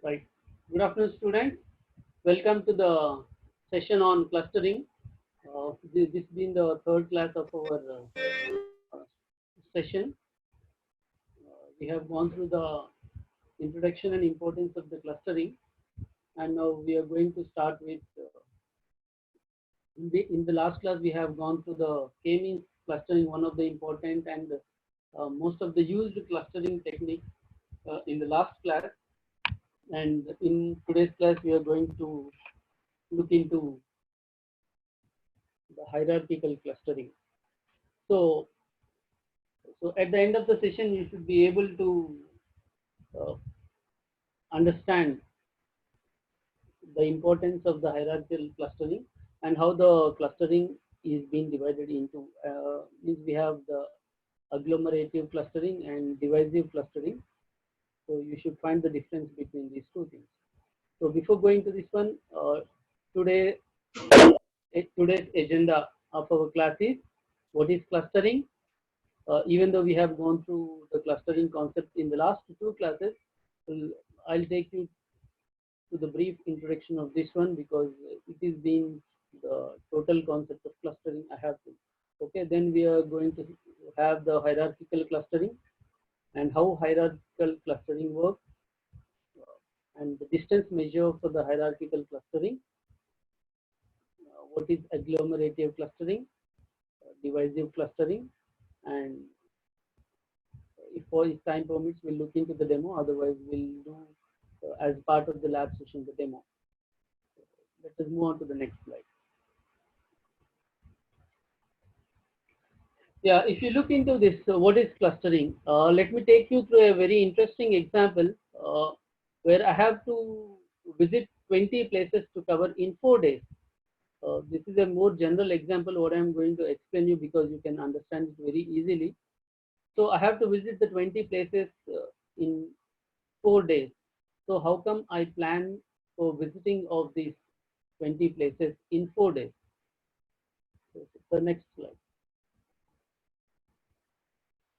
Right. Good afternoon, students. Welcome to the session on clustering. This being the third class of our session. We have gone through the introduction and importance of the clustering, and now we are going to start with. In the last class, we have gone through the K-means clustering, one of the important and most of the used clustering techniques in the last class. And in today's class, we are going to look into the hierarchical clustering. So, so at the end of the session, you should be able to uh, understand the importance of the hierarchical clustering and how the clustering is being divided into. Means we have the agglomerative clustering and divisive clustering. So you should find the difference between these two things. So before going to this one, today today's agenda of our class is what is clustering. Even though we have gone through the clustering concept in the last two classes, I'll take you to the brief introduction of this one because it is being the total concept of clustering I have to. Okay, then we are going to have the hierarchical clustering and how hierarchical clustering works and the distance measure for the hierarchical clustering, what is agglomerative clustering, divisive clustering, and if for time permits, we'll look into the demo. Otherwise, we'll do as part of the lab session the demo. Let us move on to the next slide. Yeah, if you look into this, what is clustering? Let me take you through a very interesting example where I have to visit 20 places to cover in 4 days. This is a more general example what I am going to explain you because you can understand it very easily. So I have to visit the 20 places in 4 days. So how come I plan for visiting of these 20 places in 4 days? So the next slide.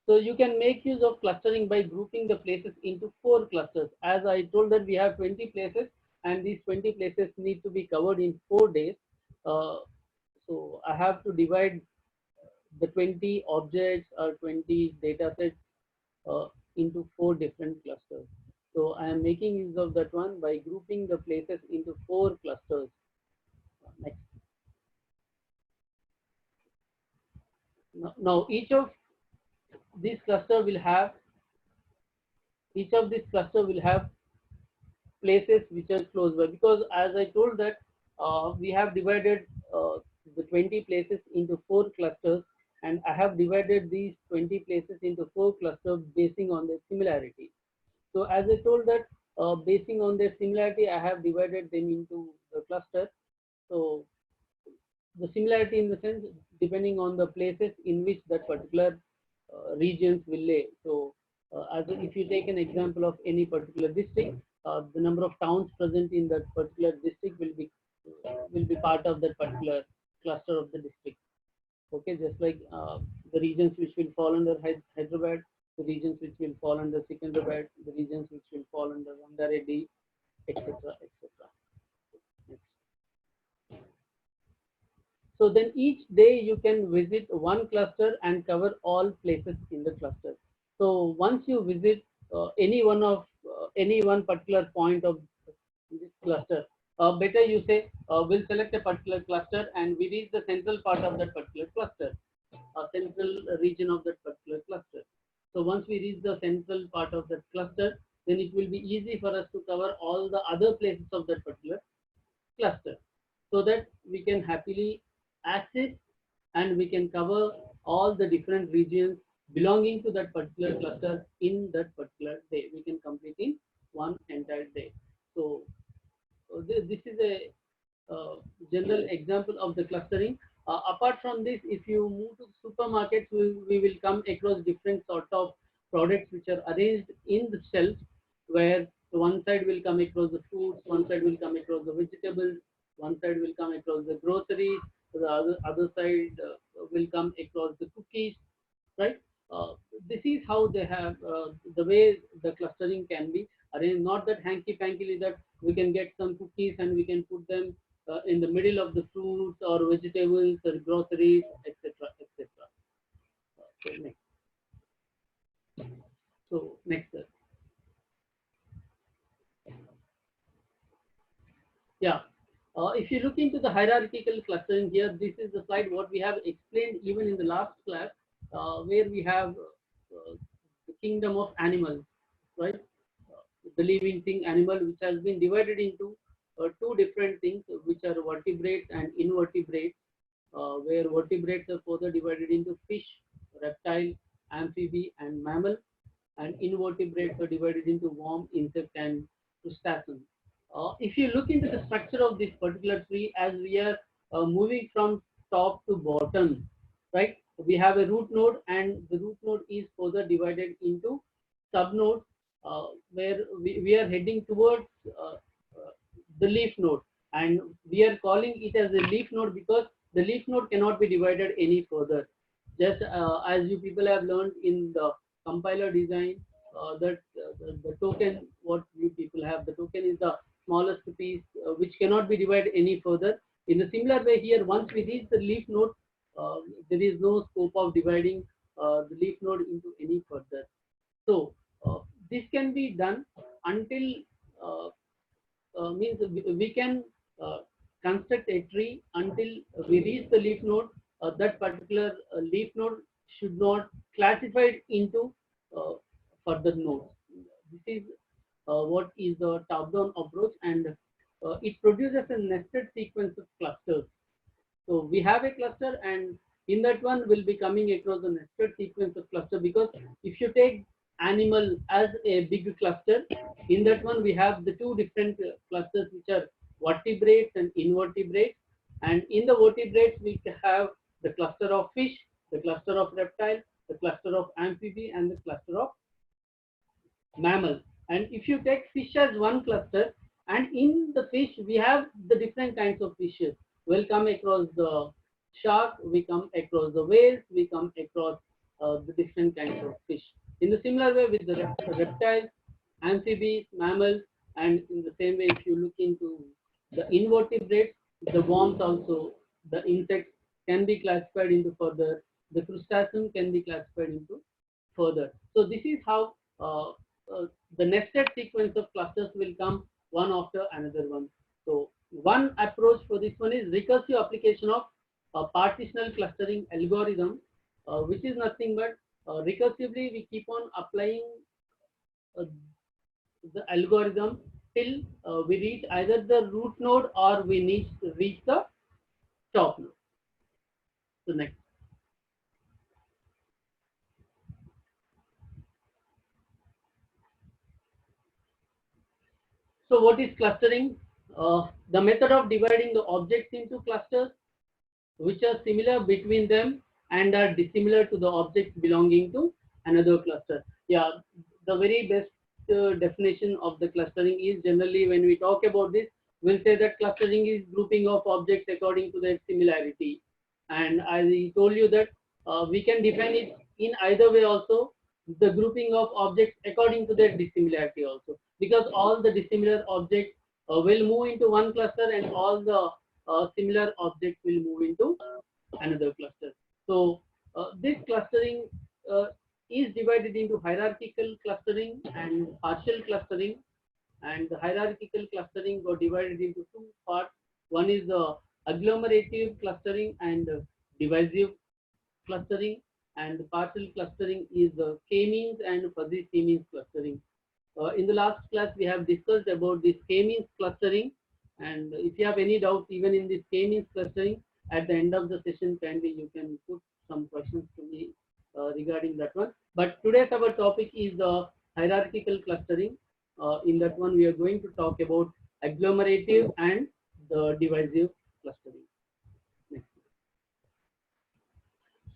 So you can make use of clustering by grouping the places into 4 clusters. As I told that we have 20 places and these 20 places need to be covered in 4 days. So I have to divide the 20 objects or 20 data sets into 4 different clusters. So I am making use of that one by grouping the places into 4 clusters. Next. Now each of these cluster will have places which are close by because as I told that we have divided the 20 places into 4 clusters and I have divided these 20 places into 4 clusters basing on their similarity. So as I told that basing on their similarity, I have divided them into the cluster. So the similarity in the sense depending on the places in which that particular regions will lay. So if you take an example of any particular district, the number of towns present in that particular district will be part of that particular cluster of the district. Okay, just like the regions which will fall under Hyderabad, the regions which will fall under Secunderabad, the regions which will fall under Rangareddy, etc., etc. So then each day you can visit one cluster and cover all places in the cluster. So once you visit any one particular point of this cluster, better you say we'll select a particular cluster and we reach the central part of that particular cluster, central region of that particular cluster. So once we reach the central part of that cluster, then it will be easy for us to cover all the other places of that particular cluster so that we can happily access and we can cover all the different regions belonging to that particular cluster in that particular day. We can complete in one entire day. So this is a general example of the clustering. Apart from this, if you move to supermarkets, we will come across different sort of products which are arranged in the shelves where one side will come across the fruits, one side will come across the vegetables, one side will come across the groceries, the other side will come across the cookies, right? This is how they have the way the clustering can be. arrange, not that hanky-panky that we can get some cookies and we can put them in the middle of the fruits or vegetables or groceries, etc., etc. So next. So next, sir. Yeah. If you look into the hierarchical clustering here, this is the slide what we have explained even in the last class, where we have the kingdom of animals, right? The living thing animal, which has been divided into two different things, which are vertebrates and invertebrates, where vertebrates are further divided into fish, reptile, amphibian, and mammal, and invertebrates are divided into worm, insect, and crustacean. If you look into the structure of this particular tree, as we are moving from top to bottom, right? We have a root node, and the root node is further divided into subnodes, where we are heading towards the leaf node, and we are calling it as a leaf node because the leaf node cannot be divided any further. Just as you people have learned in the compiler design, that the token what you people have, the token is the smallest piece which cannot be divided any further. In a similar way here, once we reach the leaf node, there is no scope of dividing the leaf node into any further. So this can be done until uh, means we can uh, construct a tree until we reach the leaf node. That particular leaf node should not classified into uh, further nodes. This is what is the top-down approach, and it produces a nested sequence of clusters. So we have a cluster, and in that one will be coming across a nested sequence of cluster, because if you take animal as a big cluster, in that one we have the two different clusters, which are vertebrates and invertebrates. And in the vertebrates we have the cluster of fish, the cluster of reptile, the cluster of amphibian, and the cluster of mammal. And if you take fish as one cluster, and in the fish we have the different kinds of fishes. We'll come across the shark, we come across the whales, we come across the different kinds of fish. In the similar way with the reptiles, amphibians, mammals, and in the same way if you look into the invertebrates, the worms also, the insects can be classified into further, the crustacean can be classified into further. So this is how the nested sequence of clusters will come one after another one. So one approach for this one is recursive application of partitional clustering algorithm, which is nothing but recursively we keep on applying uh, the algorithm till we reach either the root node or we need to reach the top node. So next. So what is clustering? The method of dividing the objects into clusters which are similar between them and are dissimilar to the objects belonging to another cluster. Yeah, the very best definition of the clustering is, generally when we talk about this, we'll say that clustering is grouping of objects according to their similarity. And I told you that we can define it in either way also, the grouping of objects according to their dissimilarity also, because all the dissimilar objects will move into one cluster, and all the similar objects will move into another cluster. So this clustering uh, is divided into hierarchical clustering and partial clustering. And the hierarchical clustering got divided into two parts. One is the agglomerative clustering and divisive clustering, and the partial clustering is the k-means and fuzzy c-means clustering. In the last class, we have discussed about this k-means clustering, and if you have any doubts even in this k-means clustering, at the end of the session, kindly you can put some questions to me regarding that one. But today's our topic is the hierarchical clustering. In that one, we are going to talk about agglomerative and the divisive clustering. Next.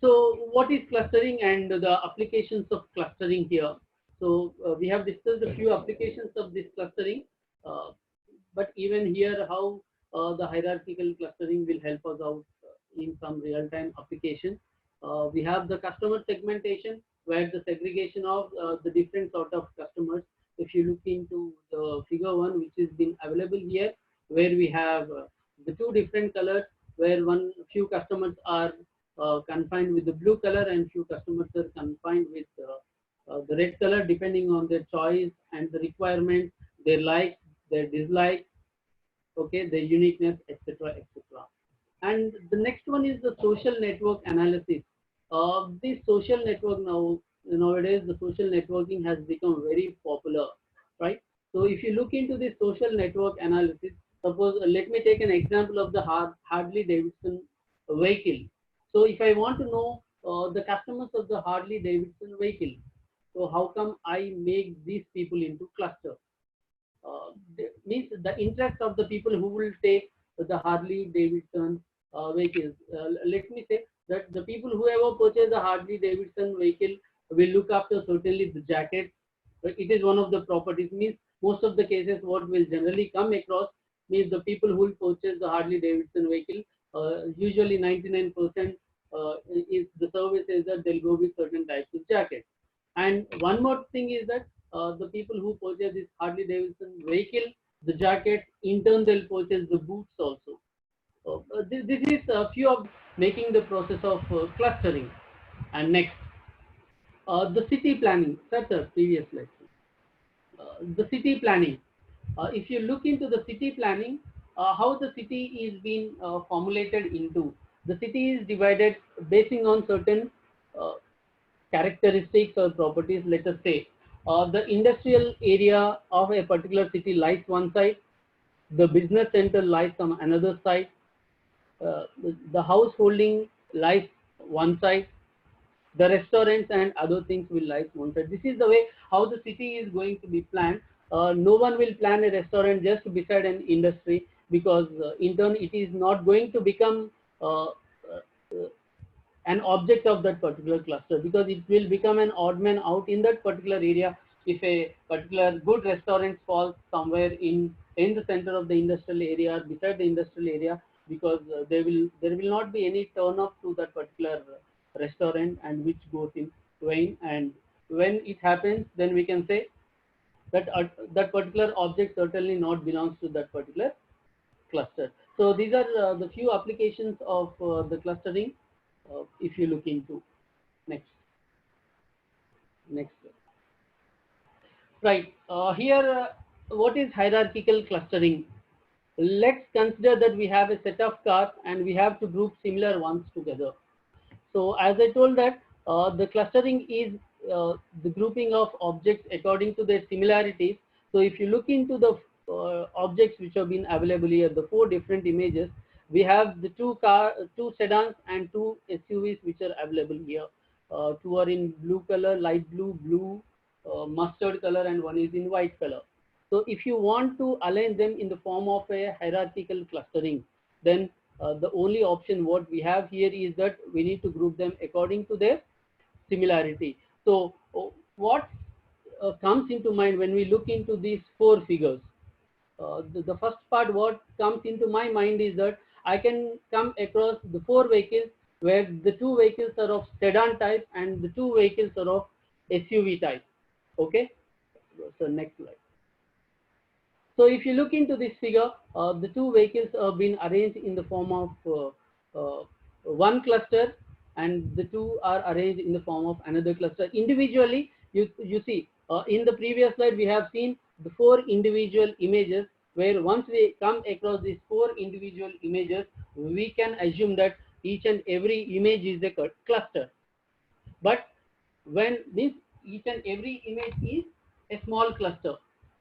So what is clustering and the applications of clustering here? So we have discussed a few applications of this clustering, uh, but even here how the hierarchical clustering will help us out in some real-time application. We have the customer segmentation, where the segregation of the different sort of customers. If if you look into the figure 1, which has been available here, where we have the two different colors, where few customers are confined with the blue color and few customers are confined with the red color, depending on their choice and the requirement, their likes, their dislikes, okay, their uniqueness, etc., etc. And the next one is the social network analysis. This social network nowadays, the social networking has become very popular, right? So if you look into this social network analysis, suppose let me take an example of the Harley Davidson vehicle. So if I want to know the customers of the Harley Davidson vehicle, so how come I make these people into cluster? Means the interest of the people who will take the Harley Davidson vehicles. Let me say that the people who ever purchase the Harley Davidson vehicle will look after certainly the jacket. It is one of the properties. Means most of the cases what will generally come across means the people who will purchase the Harley Davidson vehicle, usually 99% is the service is that they'll go with certain types of jackets. And one more thing is that the people who purchase this Harley Davidson vehicle, the jacket, in turn they'll purchase the boots also. This is a few of making the process of clustering. And next, the city planning. That's a previous lesson. The city planning. If you look into the city planning, how the city is being formulated into, the city is divided basing on certain uh, characteristics or properties. Let us say the industrial area of a particular city lies one side, the business center lies on another side, the householding lies one side, the restaurants and other things will lie one side. This is the way how the city is going to be planned. No one will plan a restaurant just beside an industry, because in turn it is not going to become uh, an object of that particular cluster, because it will become an odd man out in that particular area if a particular good restaurant falls somewhere in the center of the industrial area or beside the industrial area, because there will not be any turn up to that particular restaurant and which goes in vain. And when it happens, then we can say that that particular object certainly not belongs to that particular cluster. So these are the few applications of the clustering. If you look into next, next. Right. Here, what is hierarchical clustering? Let's consider that we have a set of cars and we have to group similar ones together. So as I told that the clustering is the grouping of objects according to their similarities. So if you look into the objects which have been available here, the four different images, we have the two sedans and two SUVs which are available here. Two are in blue color, light blue, mustard color, and one is in white color. So if you want to align them in the form of a hierarchical clustering, then the only option what we have here is that we need to group them according to their similarity. So what comes into mind when we look into these four figures? The first part what comes into my mind is that I can come across the four vehicles where the two vehicles are of sedan type and the two vehicles are of SUV type. Okay, so next slide. So if you look into this figure, the two vehicles have been arranged in the form of one cluster, and the two are arranged in the form of another cluster. Individually, you see, in the previous slide, we have seen the four individual images, where once we come across these four individual images, we can assume that each and every image is a cluster. But when this each and every image is a small cluster,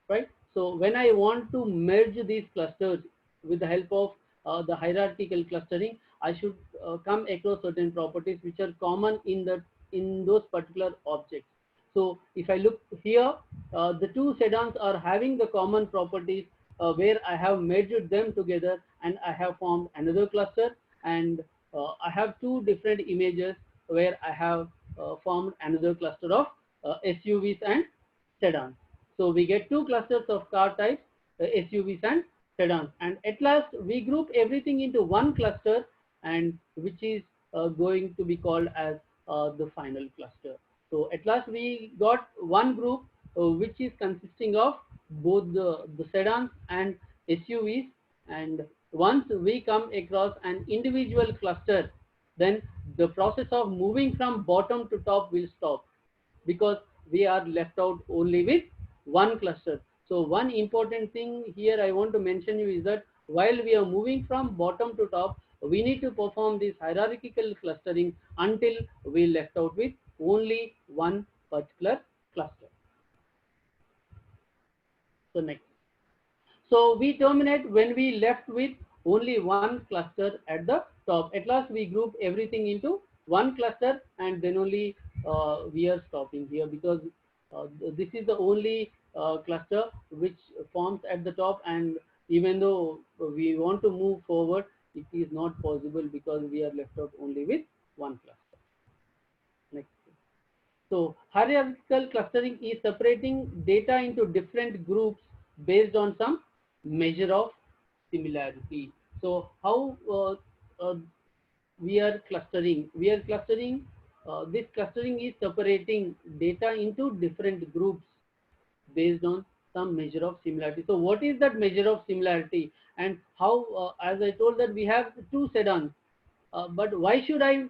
right? So when I want to merge these clusters with the help of the hierarchical clustering, I should come across certain properties which are common in those particular objects. So if I look here, the two sedans are having the common properties where I have merged them together and I have formed another cluster, and I have two different images where I have formed another cluster of SUVs and sedans. So we get two clusters of car types, SUVs and sedans. And at last, we group everything into one cluster, and which is going to be called as the final cluster. So at last, we got one group which is consisting of both the sedans and SUVs. And once we come across an individual cluster, then the process of moving from bottom to top will stop, because we are left out only with one cluster. So one important thing here I want to mention you is that while we are moving from bottom to top, we need to perform this hierarchical clustering until we left out with only one particular cluster. So next. So we terminate when we left with only one cluster at the top. At last we group everything into one cluster, and then only we are stopping here, because this is the only cluster which forms at the top, and even though we want to move forward, it is not possible because we are left out only with one cluster. Next. So hierarchical clustering is separating data into different groups based on some measure of similarity. So how we are clustering? We are clustering. This clustering is separating data into different groups based on some measure of similarity. So what is that measure of similarity, and how, as I told that we have two sedans, but why should I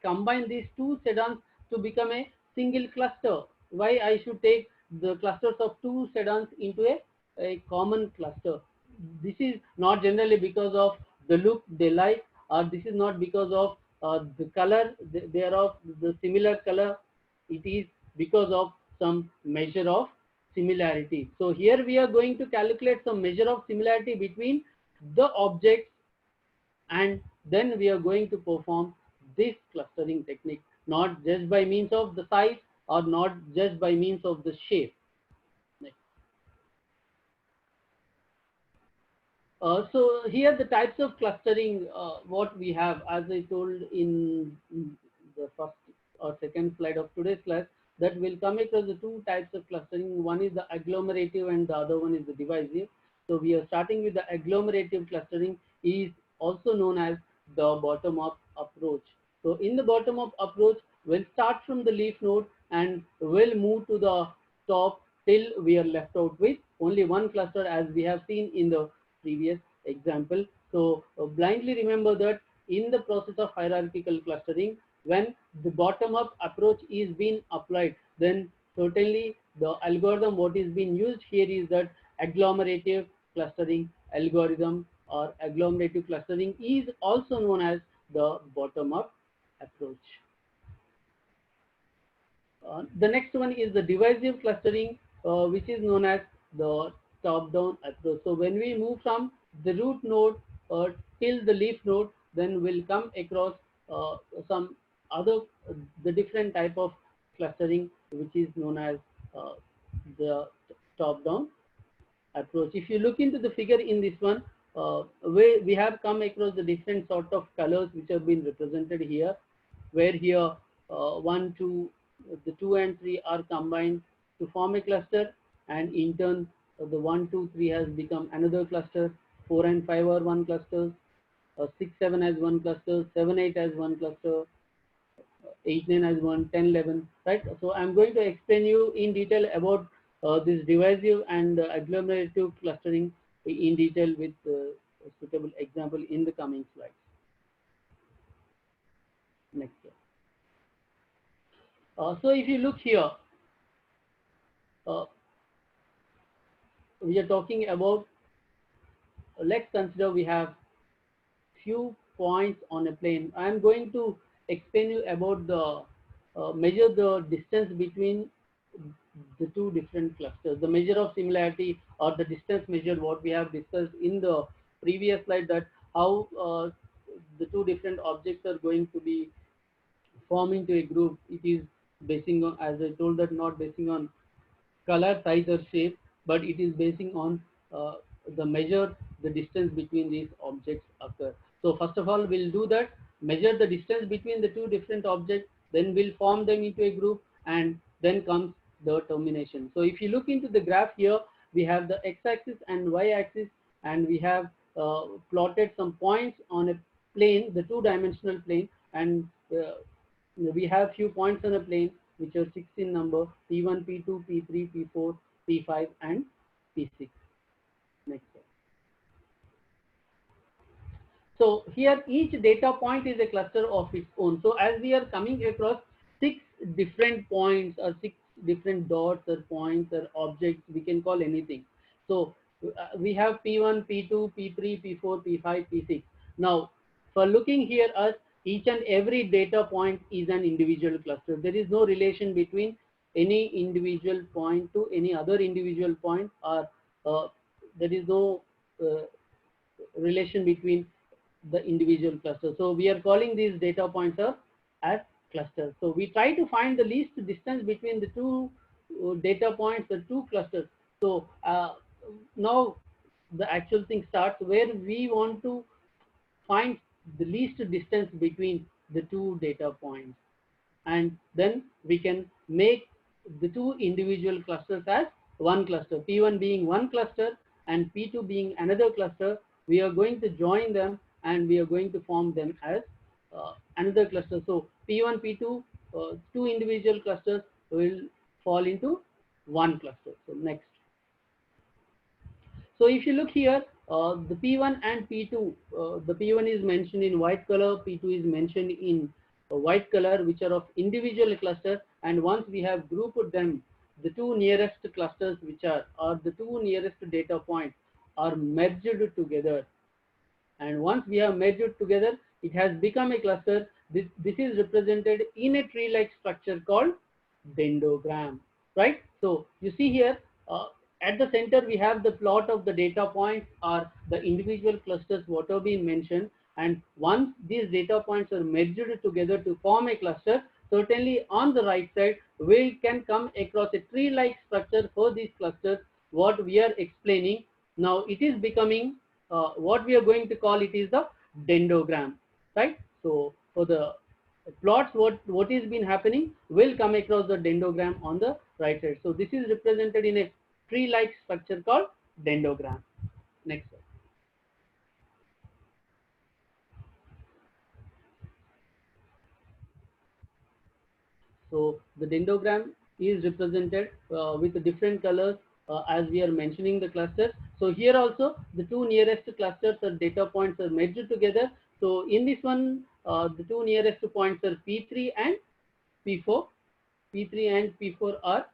combine these two sedans to become a single cluster? Why I should take the clusters of two sedans into a common cluster? This is not generally because of the look they like, or this is not because of the color, they are of the similar color. It is because of some measure of similarity. So here we are going to calculate some measure of similarity between the objects, and then we are going to perform this clustering technique, not just by means of the size, or not just by means of the shape. Next. So here the types of clustering what we have, as I told in the first or second slide of today's class, that will come across the two types of clustering. One is the agglomerative and the other one is the divisive. So we are starting with the agglomerative clustering, is also known as the bottom-up approach. So in the bottom-up approach, we'll start from the leaf node and we'll move to the top till we are left out with only one cluster, as we have seen in the previous example. So blindly remember that in the process of hierarchical clustering, when the bottom-up approach is being applied, then certainly the algorithm what is being used here is that agglomerative clustering algorithm, or agglomerative clustering is also known as the bottom-up approach. The next one is the divisive clustering, which is known as the top-down approach. So when we move from the root node till the leaf node, then we'll come across some other the different type of clustering, which is known as uh, the top-down approach. If you look into the figure in this one, we have come across the different sort of colors which have been represented here, where here 1, 2, the 2 and 3 are combined to form a cluster, and in turn the 1, 2, 3 has become another cluster, 4 and 5 are one cluster, 6, 7 as one cluster, 7, 8 as one cluster, 8, 9 as one, 10, 11, right? So I'm going to explain you in detail about this divisive and agglomerative clustering in detail with a suitable example in the coming slides. Next slide. So if you look here, uh, we are talking about, let's consider we have few points on a plane. I am going to explain you about the measure the distance between the two different clusters, the measure of similarity or the distance measured, what we have discussed in the previous slide, that how the two different objects are going to be forming to a group. It is basing on, as I told, that not basing on color, size or shape, but it is basing on uh, the measure the distance between these objects occur. So first of all, we'll do that, measure the distance between the two different objects, then we'll form them into a group, and then comes the termination. So if you look into the graph here, we have the x-axis and y-axis, and we have plotted some points on a plane, the two-dimensional plane, and we have few points on a plane, which are 6 in number: P1, P2, P3, P4, P5, and P6. Next slide. So here each data point is a cluster of its own. So as we are coming across 6 different points or 6 different dots or points or objects, we can call anything. So we have P1, P2, P3, P4, P5, P6. Now for looking here as each and every data point is an individual cluster. There is no relation between any individual point to any other individual point, or there is no relation between the individual cluster. So we are calling these data points as clusters. So we try to find the least distance between the two data points, the two clusters. So now the actual thing starts, where we want to find the least distance between the two data points, and then we can make the two individual clusters as one cluster, P1 being one cluster and P2 being another cluster. We are going to join them and we are going to form them as another cluster. So P1, P2, two individual clusters will fall into one cluster. So next. So if you look here, the P1 and P2, the P1 is mentioned in white color, P2 is mentioned in white color, which are of individual cluster. And once we have grouped them, the two nearest clusters, which are, or the two nearest data points, are merged together. And once we have merged together, it has become a cluster. This is represented in a tree-like structure called dendrogram, right? So you see here, at the center we have the plot of the data points or the individual clusters what have been mentioned, and once these data points are merged together to form a cluster, certainly on the right side we can come across a tree-like structure for these clusters, what we are explaining. Now it is becoming what we are going to call it is the dendrogram, right? So for the plots, what is been happening will come across the dendrogram on the right side. So this is represented in a tree-like structure called dendrogram. Next slide. So the dendrogram is represented with the different colors as we are mentioning the clusters. So here also the two nearest clusters or data points are merged together. So in this one, the two nearest points are P3 and P4. P3 and P4 are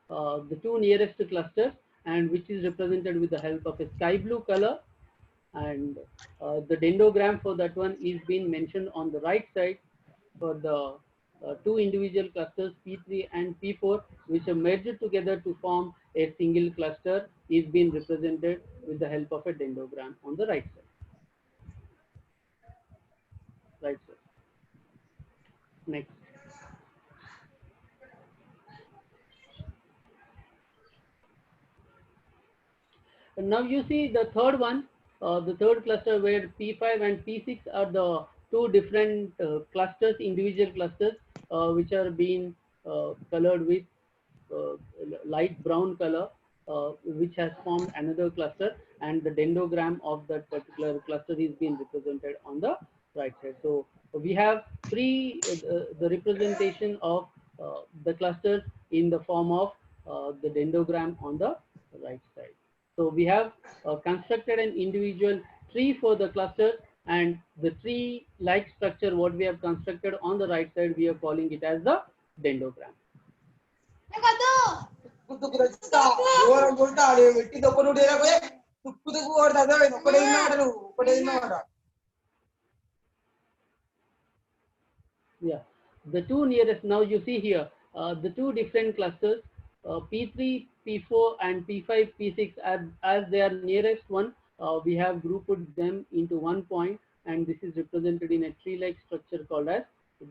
the two nearest clusters, and which is represented with the help of a sky blue color. And the dendrogram for that one is being mentioned on the right side for the two individual clusters P3 and P4, which are merged together to form a single cluster, is being represented with the help of a dendrogram on the right side. Right side. Next. And now you see the third one, the third cluster where P5 and P6 are the two different clusters, individual clusters, which are being colored with uh, light brown color, which has formed another cluster, and the dendrogram of that particular cluster is being represented on the right side. So we have the representation of the clusters in the form of the dendrogram on the right side. So we have constructed an individual tree for the cluster, and the tree-like structure what we have constructed on the right side, we are calling it as the dendrogram. Yeah, the two nearest, now you see here, the two different clusters, P3, P4 and P5, P6, as they are nearest one, we have grouped them into one point, and this is represented in a tree-like structure called as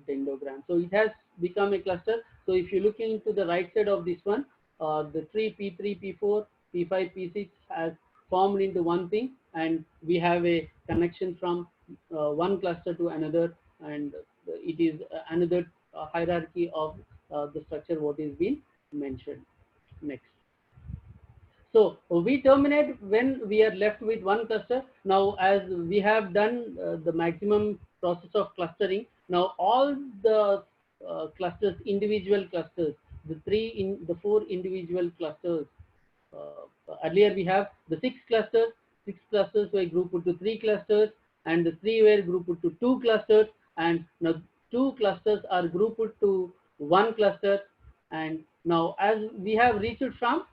dendrogram. So it has become a cluster. So if you look into the right side of this one, the tree P3, P4, P5, P6 has formed into one thing, and we have a connection from one cluster to another, and it is another hierarchy of the structure what is being mentioned. Next. So we terminate when we are left with one cluster. Now, as we have done the maximum process of clustering, now all the clusters, individual clusters, the four individual clusters. Earlier we have the six clusters were grouped into three clusters, and the three were grouped into two clusters, and now two clusters are grouped to one cluster. And now as we have reached from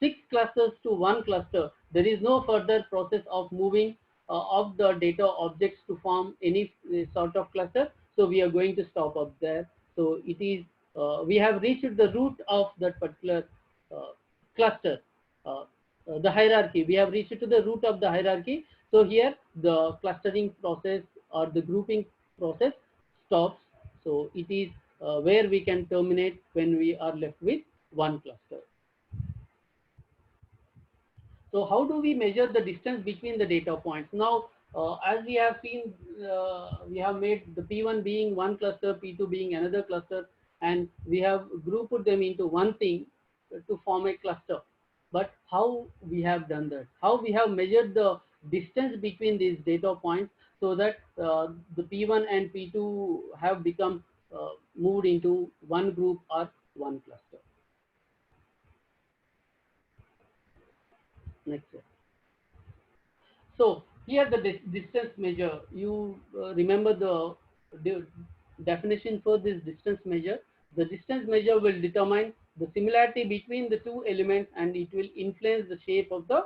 six clusters to one cluster, there is no further process of moving of the data objects to form any sort of cluster. So we are going to stop up there. So it is we have reached the root of that particular uh, cluster, the hierarchy. We have reached to the root of the hierarchy. So here the clustering process or the grouping process stops. So it is where we can terminate when we are left with one cluster. So how do we measure the distance between the data points? Now, as we have seen, we have made the P1 being one cluster, P2 being another cluster, and we have grouped them into one thing to form a cluster. But how we have done that? How we have measured the distance between these data points so that the P1 and P2 have become moved into one group or one cluster. Next. So here the distance measure, you remember the definition for this distance measure. The distance measure will determine the similarity between the two elements, and it will influence the shape of the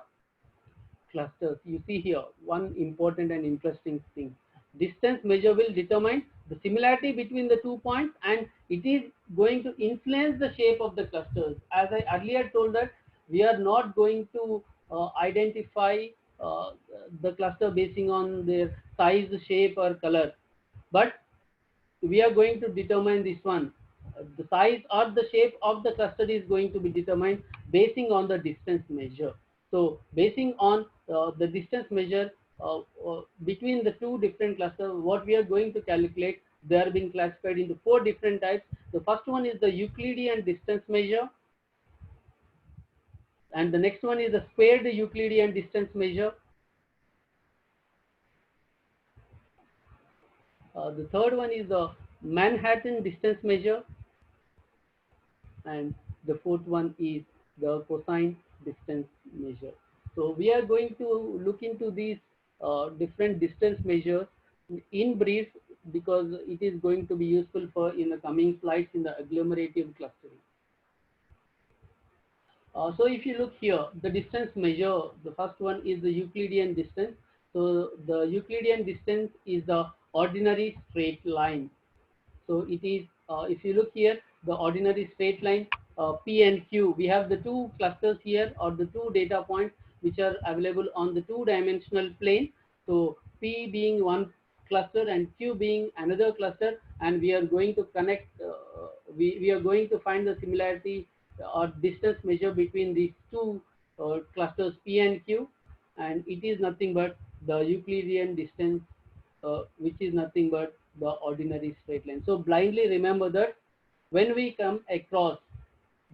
clusters. You see here one important and interesting thing. Distance measure will determine the similarity between the 2 points, and it is going to influence the shape of the clusters. As I earlier told that we are not going to identify uh, the cluster basing on their size, shape or color, but we are going to determine this one. The size or the shape of the cluster is going to be determined basing on the distance measure. So basing on the distance measure between the two different clusters, what we are going to calculate, they are being classified into four different types. The first one is the Euclidean distance measure, and the next one is the squared Euclidean distance measure. The third one is the Manhattan distance measure, and the fourth one is the cosine distance measure. So we are going to look into these different distance measures in brief, because it is going to be useful for in the coming slides in the agglomerative clustering. So if you look here, the distance measure, the first one is the Euclidean distance. So the Euclidean distance is the ordinary straight line. So it is, if you look here, the ordinary straight line P and Q. We have the two clusters here, or the two data points which are available on the two-dimensional plane. So P being one cluster and Q being another cluster, and we are going to connect, we are going to find the similarity or distance measure between these two clusters P and Q, and it is nothing but the Euclidean distance, which is nothing but the ordinary straight line. So blindly remember that when we come across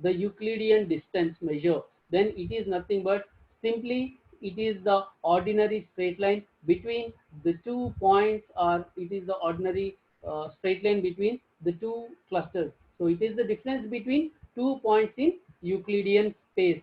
the Euclidean distance measure, then it is nothing but simply it is the ordinary straight line between the 2 points, or it is the ordinary straight line between the two clusters. So it is the difference between 2 points in Euclidean space.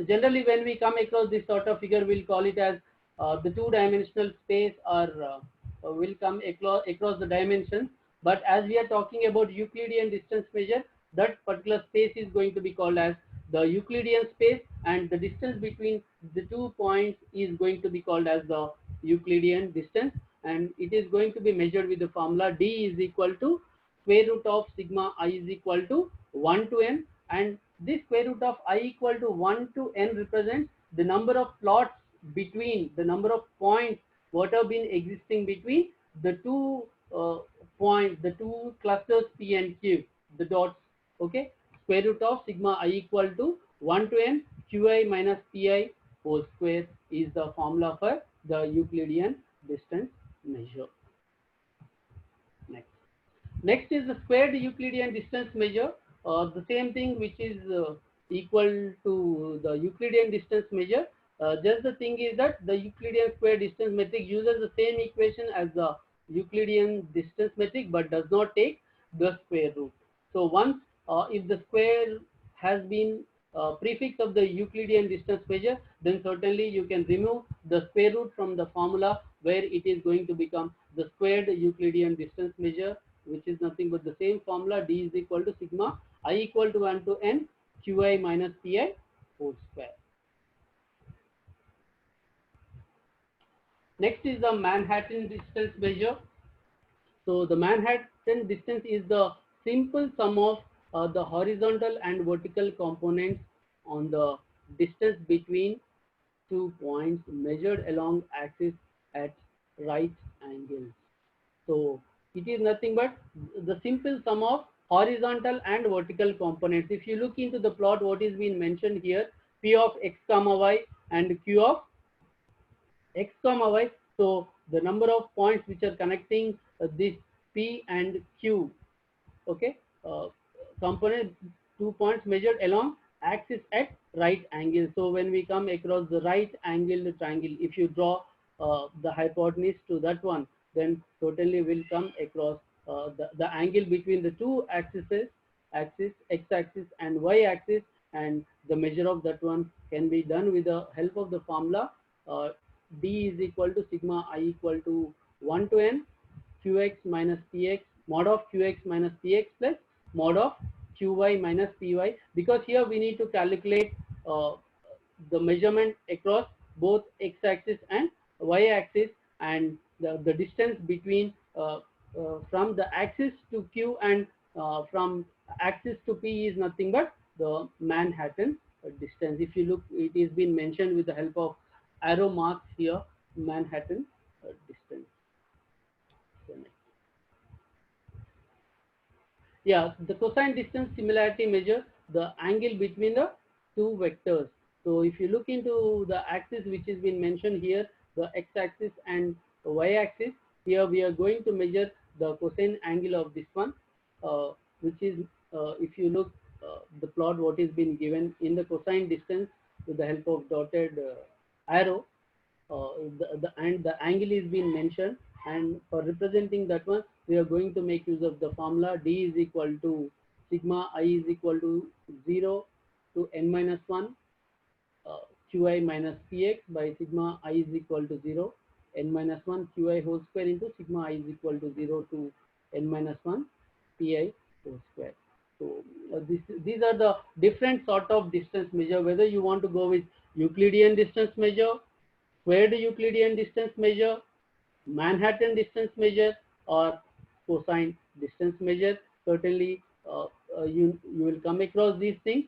Generally, when we come across this sort of figure, we'll call it as the two-dimensional space, or will come across the dimensions. But as we are talking about Euclidean distance measure, that particular space is going to be called as the Euclidean space, and the distance between the 2 points is going to be called as the Euclidean distance, and it is going to be measured with the formula D is equal to square root of sigma I is equal to 1 to n, and this square root of I equal to 1 to n represents the number of plots between the number of points what have been existing between the two points, the two clusters P and Q, the dots. Okay, square root of sigma I equal to 1 to n qi minus pi whole square is the formula for the Euclidean distance measure. Next is the squared Euclidean distance measure. The same thing which is equal to the Euclidean distance measure. Just the thing is that the Euclidean square distance metric uses the same equation as the Euclidean distance metric, but does not take the square root. So once if the square has been prefix of the Euclidean distance measure, then certainly you can remove the square root from the formula, where it is going to become the squared Euclidean distance measure, which is nothing but the same formula. D is equal to sigma I equal to 1 to n qi minus pi whole square. Next is the Manhattan distance measure. So the Manhattan distance is the simple sum of the horizontal and vertical components on the distance between 2 points measured along axis at right angles. So it is nothing but the simple sum of horizontal and vertical components. If you look into the plot, what is being mentioned here, P of x comma y and Q of x comma y. So the number of points which are connecting this P and Q, okay, component, 2 points measured along axis at right angle. So when we come across the right angled triangle, if you draw the hypotenuse to that one, then totally will come across the angle between the two axes, x axis and y axis, and the measure of that one can be done with the help of the formula. uh, D is equal to sigma I equal to 1 to n qx minus px mod of qx minus px plus mod of qy minus py, because here we need to calculate uh, the measurement across both x-axis and y-axis, and the distance between from the axis to q and from axis to p is nothing but the Manhattan distance. If you look, it is been mentioned with the help of arrow marks here, Manhattan distance. Yeah, the cosine distance similarity measure the angle between the two vectors. So if you look into the axis which has been mentioned here, the x-axis and the y-axis, here we are going to measure the cosine angle of this one, which is, if you look the plot what is been given in the cosine distance with the help of dotted arrow, and the angle is being mentioned, and for representing that one we are going to make use of the formula. D is equal to sigma I is equal to 0 to n minus 1 qi minus px by sigma I is equal to 0 n minus 1 qi whole square into sigma I is equal to 0 to n minus 1 pi whole square. So these are the different sort of distance measure, whether you want to go with Euclidean distance measure, squared Euclidean distance measure, Manhattan distance measure, or cosine distance measure. Certainly, you will come across these things.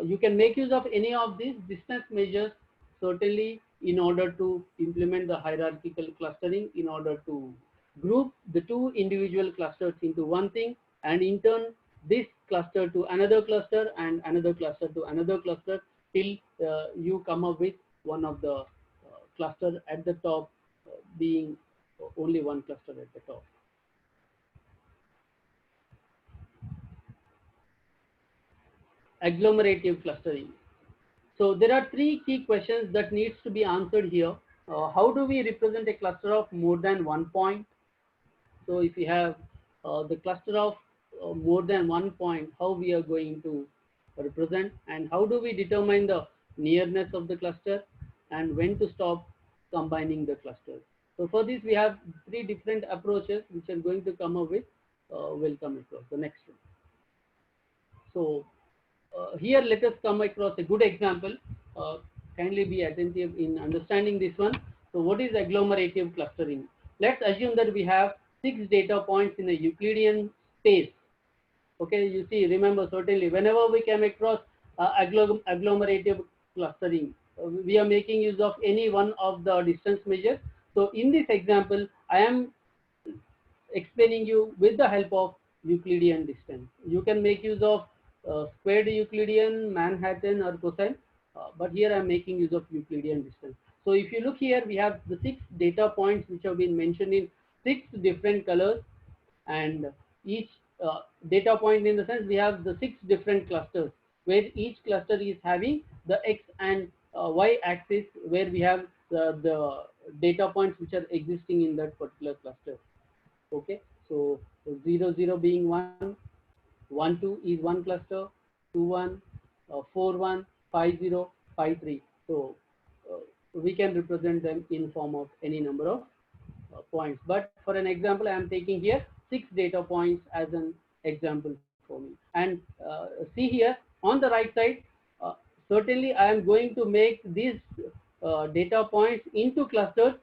You can make use of any of these distance measures, certainly, in order to implement the hierarchical clustering, in order to group the two individual clusters into one thing, and in turn this cluster to another cluster and another cluster to another cluster, till you come up with one of the cluster at the top, being only one cluster at the top. Agglomerative clustering. So there are three key questions that needs to be answered here. How do we represent a cluster of more than 1 point? So if we have the cluster of more than 1 point, how we are going to represent, and how do we determine the nearness of the cluster, and when to stop combining the clusters? So for this we have three different approaches which are going to come up with. Will come across the next one. So here let us come across a good example. Uh, Kindly be attentive in understanding this one. So what is agglomerative clustering? Let's assume that we have 6 data points in a Euclidean space. Okay, you see, remember, certainly whenever we come across agglomerative clustering, we are making use of any one of the distance measures. So in this example, I am explaining you with the help of Euclidean distance. You can make use of squared Euclidean, Manhattan, or cosine, but here I am making use of Euclidean distance. So if you look here, we have the 6 data points which have been mentioned in 6 different colors, and each data point, in the sense we have the 6 different clusters, where each cluster is having the x and y axis, where we have the data points which are existing in that particular cluster. Okay, so So 0, 0 being 1, 1, 2 is one cluster, 2, 1, 4, 1, 5, 0, 5, 3. So we can represent them in form of any number of points. But for an example, I am taking here 6 data points as an example for me. And see here on the right side, uh, certainly I am going to make these data points into clusters.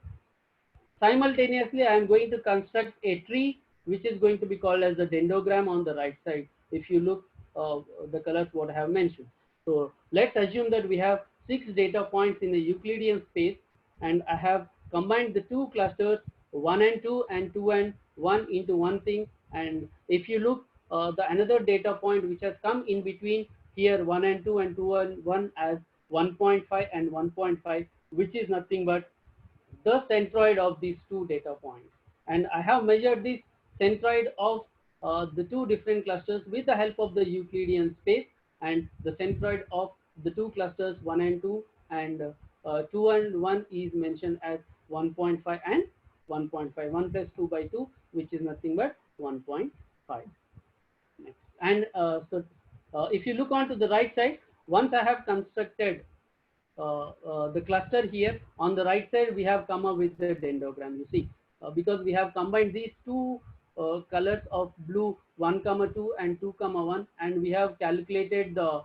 Simultaneously, I am going to construct a tree, which is going to be called as the dendrogram on the right side. If you look the colors what I have mentioned. So let's assume that we have 6 data points in the Euclidean space, and I have combined the two clusters, 1 and 2 and 1 into one thing. And if you look the another data point which has come in between here, 1 and 2 and 1 as 1.5 and 1.5, which is nothing but the centroid of these two data points. And I have measured this centroid of the two different clusters with the help of the Euclidean space, and the centroid of the two clusters 1 and 2 and 2 and 1 is mentioned as 1.5 and 1.5. 1 plus 2 by 2, which is nothing but 1.5. Next. And if you look on to the right side, once I have constructed the cluster here on the right side, we have come up with the dendrogram. You see, because we have combined these two colors of blue 1, 2 and 2, 1, and we have calculated the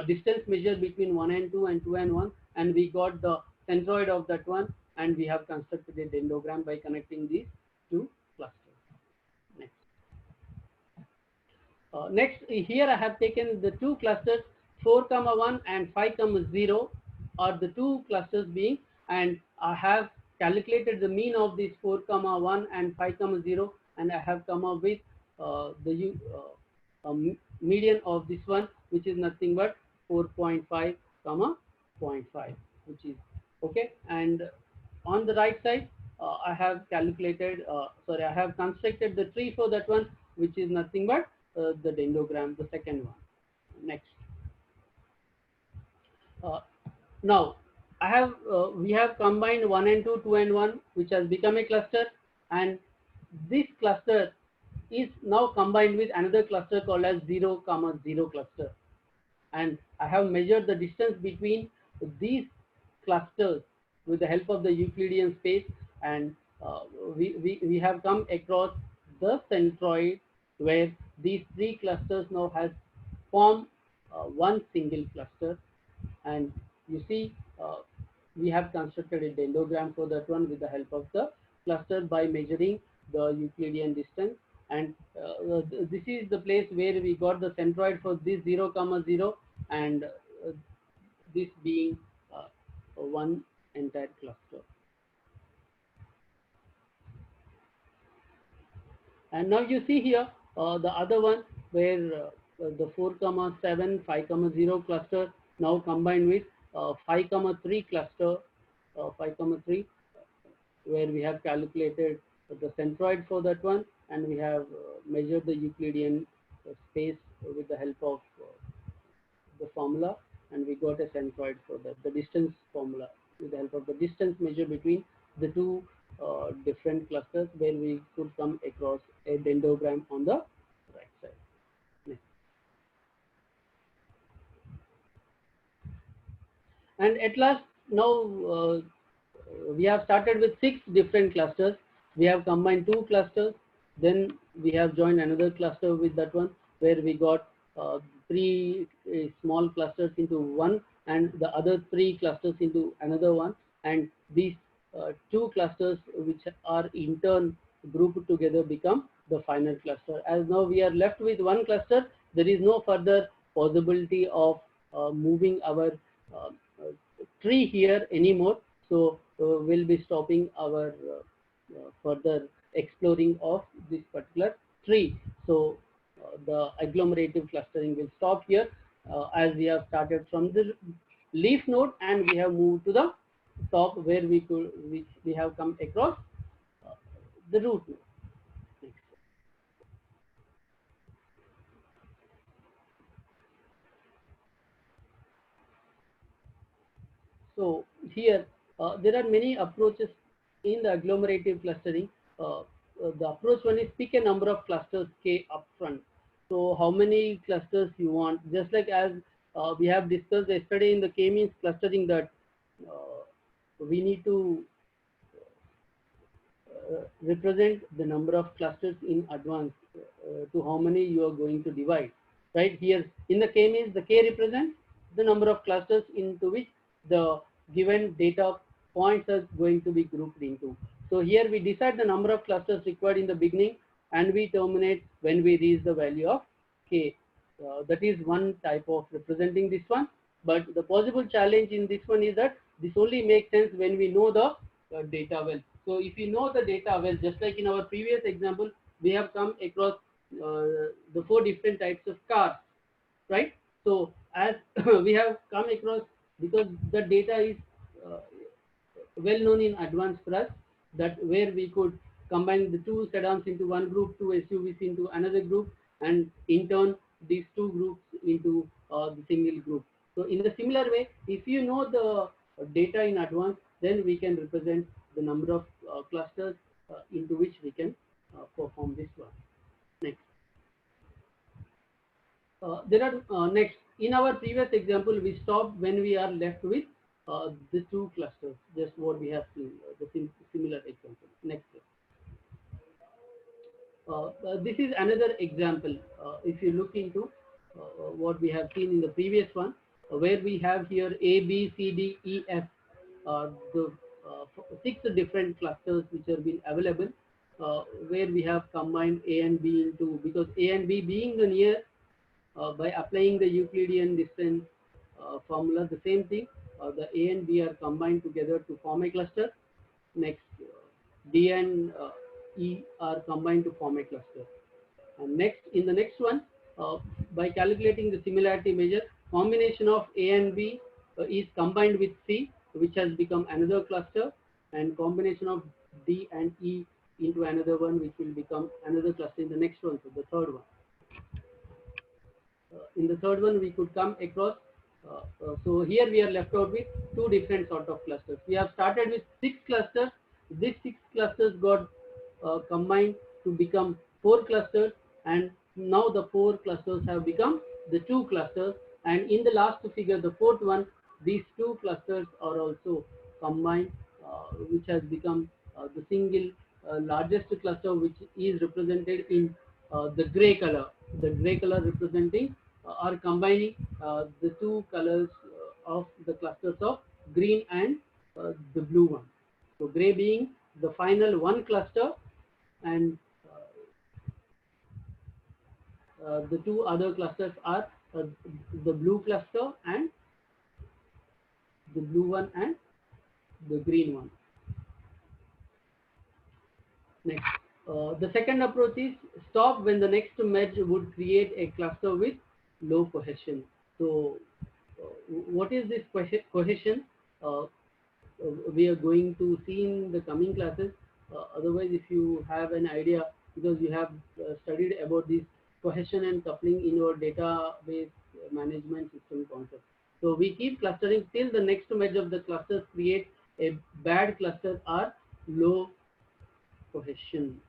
distance measured between 1 and 2 and 2 and 1, and we got the centroid of that one, and we have constructed a dendrogram by connecting these two clusters. Next. Next, here I have taken the two clusters 4, 1 and 5, 0 are the two clusters being, and I have calculated the mean of these 4, 1 and 5, 0, and I have come up with the median of this one, which is nothing but 4.5, 0.5, which is okay. And on the right side, I have calculated, I have constructed the tree for that one, which is nothing but the dendrogram, the second one. Next. Uh, Now, we have combined 1 and 2, 2 and 1, which has become a cluster, and this cluster is now combined with another cluster called as 0, 0 cluster. And I have measured the distance between these clusters with the help of the Euclidean space, and we have come across the centroid where these three clusters now has formed one single cluster. And you see, we have constructed a dendrogram for that one with the help of the cluster by measuring the Euclidean distance. And this is the place where we got the centroid for this 0, 0, and this being one entire cluster. And now you see here the other one where the 4, 7, 5, 0 cluster now combined with 5, 3 cluster, 5, 3, where we have calculated the centroid for that one, and we have measured the Euclidean space with the help of the formula, and we got a centroid for that, the distance formula with the help of the distance measure between the two different clusters, where we could come across a dendrogram on the right side. Next. And at last, now we have started with 6 different clusters. We have combined 2 clusters, then we have joined another cluster with that one, where we got 3 small clusters into one, and the other 3 clusters into another one, and these 2 clusters which are in turn grouped together become the final cluster. As now we are left with one cluster, there is no further possibility of moving our tree here anymore. So we'll be stopping our further exploring of this particular tree. So the agglomerative clustering will stop here, as we have started from the leaf node and we have moved to the top, where we have come across the root node. Next. So here there are many approaches in the agglomerative clustering. the approach one is pick a number of clusters k upfront. So how many clusters you want? Just like as we have discussed yesterday in the k-means clustering, that we need to represent the number of clusters in advance to how many you are going to divide. Right here in the k-means, the k represents the number of clusters into which the given data points are going to be grouped into. So here we decide the number of clusters required in the beginning, and we terminate when we reach the value of k. That is one type of representing this one. But the possible challenge in this one is that this only makes sense when we know the data well. So if you know the data well, just like in our previous example, we have come across the 4 different types of cars, right? So as we have come across, because the data is uh, well known in advance for us, that where we could combine the 2 sedans into one group, 2 SUVs into another group, and in turn these 2 groups into the single group. So in the similar way, if you know the data in advance, then we can represent the number of clusters into which we can perform this one. Next. There are next, in our previous example, we stopped when we are left with the 2 clusters, just what we have seen, the similar example. Next. This is another example. If you look into what we have seen in the previous one, where we have here A, B, C, D, E, F, the 6 different clusters which have been available, where we have combined A and B into, because A and B being the near, by applying the Euclidean distance formula, the same thing, the A and B are combined together to form a cluster. Next, D and E are combined to form a cluster. And next, in the next one, by calculating the similarity measure, combination of A and B is combined with C, which has become another cluster, and combination of D and E into another one, which will become another cluster in the next one, so the third one. In the third one, we could come across, so here we are left out with 2 different sort of clusters. We have started with 6 clusters. These 6 clusters got combined to become 4 clusters, and now the 4 clusters have become the 2 clusters, and in the last figure, the 4th one, these 2 clusters are also combined, which has become the single largest cluster, which is represented in the gray color. The gray color representing are combining the 2 colors of the clusters of green and the blue one. So gray being the final one cluster, and the 2 other clusters are the blue cluster and the blue one and the green one. Next, the second approach is stop when the next merge would create a cluster with low cohesion. So what is this cohesion? We are going to see in the coming classes. Otherwise, if you have an idea, because you have studied about this cohesion and coupling in your database management system concept. So we keep clustering till the next merge of the clusters create a bad cluster or low cohesion.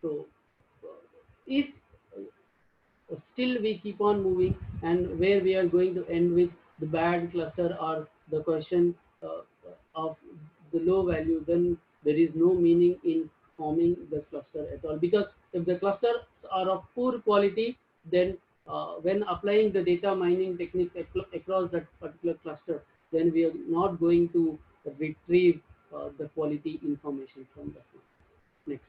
So if still we keep on moving, and where we are going to end with the bad cluster or the cohesion of the low value, then there is no meaning in forming the cluster at all, because if the clusters are of poor quality, then when applying the data mining techniques across that particular cluster, then we are not going to retrieve the quality information from that one. Next.